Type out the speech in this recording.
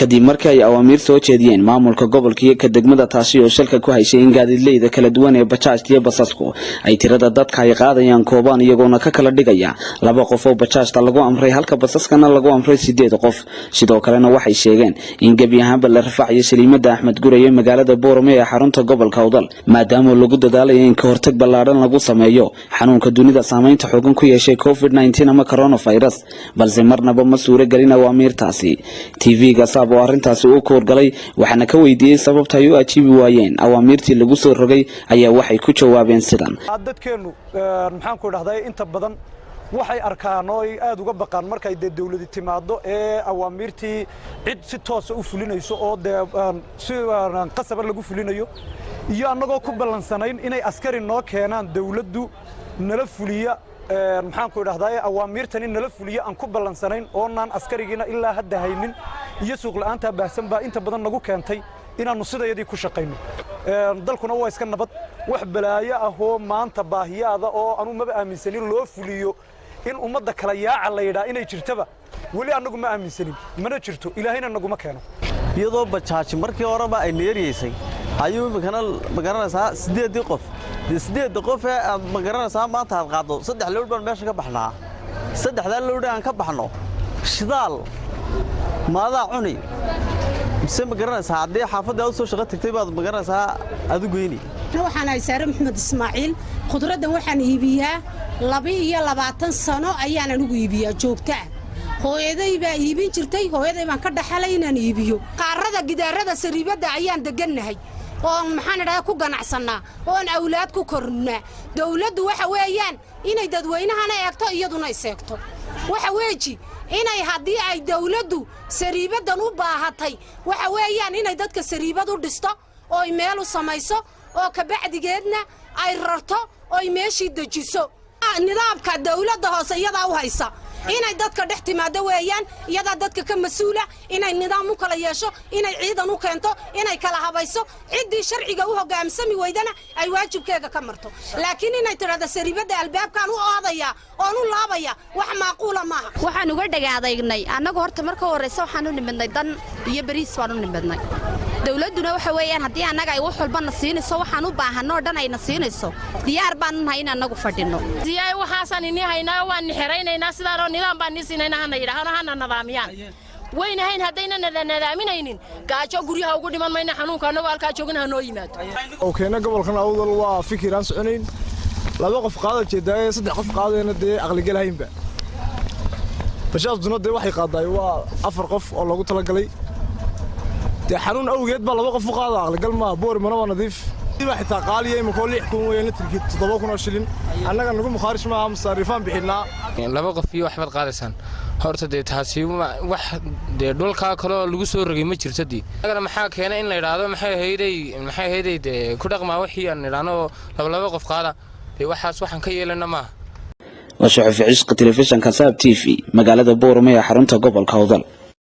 kadib markii ay awaamiir soo jeediyeen maamulka gobolka iyo ka degmada taasi oo shilka ku haysay in gaadiidleyda kala duwan ee bajaajta iyo basasku ay tirada dadka ay qaadayaan koobaan iyagoona ka kala dhigaya 2 qof oo bajaajta lagu amray halka basaskana lagu amray 8 qof sidoo kalena waxay sheegeen in gabi ahaanba la rafaaciyo Saliimada Axmed Guraye magaalada Boorame ee xarunta gobolka Awdal maadaama lagu dadaalayo in ka hortag ballaaran lagu sameeyo xanuunka dunida saameynta xooggan ku yeeshay COVID-19 ama coronavirus balse marnaba ma suura galin awaamiirtaasi TV-ga oo arintaasi uu koorgalay waxaana ka weydiiyay sababta ay u ajiibi waayeen awaamiirtii lagu soo rogay ayaa waxay ku jawaabeen sidan dadkeenu maxaan ku dhahday inta badan waxay arkaan oo ay aad uga baqaan markay dawladda timaado ee awaamiirtii cid si toos ah u fulinayso oo si qasab lagu fulinayo iyo anagoo ku balansanayn inay askari noo keenaan dawladdu nala fuliya maxaan ku dhahday awaamiirtani nala fuliya aan ku balansanayn oo naan askarigiina ilaa hadda haynin iyo suuq la'aanta baahsan baa inta badan nagu keentay inaanu sidayadii ku shaqeyno dalkuna waa iska nabad wax balaayo ah oo maanta baahiyaada oo aanu maba aaminsanin loo fuliyo in ummadda kala yaaca la yiraahdo inay jirtaba wali anagu ma aaminsanin mana jirto ilaahayna naguma keeno iyadoo bajaaj markii horeba ay neeriyeysay ayuu magaranaysaa 8 qof 8 qof ee magaranaysaa maanta hal qaado 3 lowd baan meesha ka baxnaa 3 lowd aan ka baxno shidaal maada cuni mise magaranaysaa hadii xaafadda u soo shaqo tagtay baad magaranaysaa adigu weeyni waxaan ay Saare Maxamed Ismaaciil khudradda waxaan iibiyaa 22 sano ayaan anigu iibiyaa joogta hooyaday baa iibin jirtay hooyaday baan ka dhaxalay inaan iibiyo qaarada gidaarada sariibada ayaan deganahay oo maxaan idhaa ku ganacsanaa oo awlaad ku kornaa dawladdu waxa weeyaan inay dadweynahana eegto iyaduna iseegto waxa weeji inay hadii ay dawladdu sariibadan u baahatay waxa weeyaan inay dadka sariibad u dhisto oo meel u samayso oo ka bacdigeedna ay rarto oo meeshii dejiso nidaamka dawladda hoose iyada u haysa inay dadka dhex timaado weeyaan iyada dadka ka masuula inay nidaam u kala yeesho inay ciidan u keento inay kala habayso cidii sharciga u hogaamsami weydana ay waajibkeega ka marto laakiin inay tirada sariibada albaabkan u oodaya oo u laabaya wax macquul ma aha waxaan uga dhagaadaynay anagu horta marka horeysa waxaan u nimidnay dan iyo bariis waan u nimidnay dawladuna waxa weeyaan hadii anaga ay wax walba na siinayso waxaan u baahano dhan ay na siinayso diyaar baan nahay in anagu fadhino diyaay waxaasan inii haynaa waan xireynaynaa sidaan nidaam baan ni siinayna hana yiraahdo hana nidaamiyaan weynahayn hadayna nadaaminaynin gaajo guryaha ugu dhiman mayna xanuunka anagu halka joogna noo yimaado oo keena gobolkan Awdal waa fikiraan soconayn 2 qof qaada jeeday 3 qof qaadayna dee aqli galahaynba bashaaduna dee waxay qaaday waa 4 qof oo lagu tala galay dee xanuun awgeed baa 2 qof u qaada aqli gal ma Boormana waa nadiif diba xitaa qaaliyay ma ko 6 kun weeyna tirkid 7 kun oo shilin annaga nagu mukharish ma masarifaan bixinaa 2 qof iyo waxbaad qaadaysan horta dee taasi wax dee dhulka kale oo lagu soo rogay ma jirtadii anagana maxaa keenay in la yiraahdo maxay hayday dee ku dhaqmaa wixii aan niraano 2 qof qaada dee waxaas waxaan ka yeelana ma وشوف في عشق تلفزيون كساب TV مقالة بورمية حرمتها قبل كوضل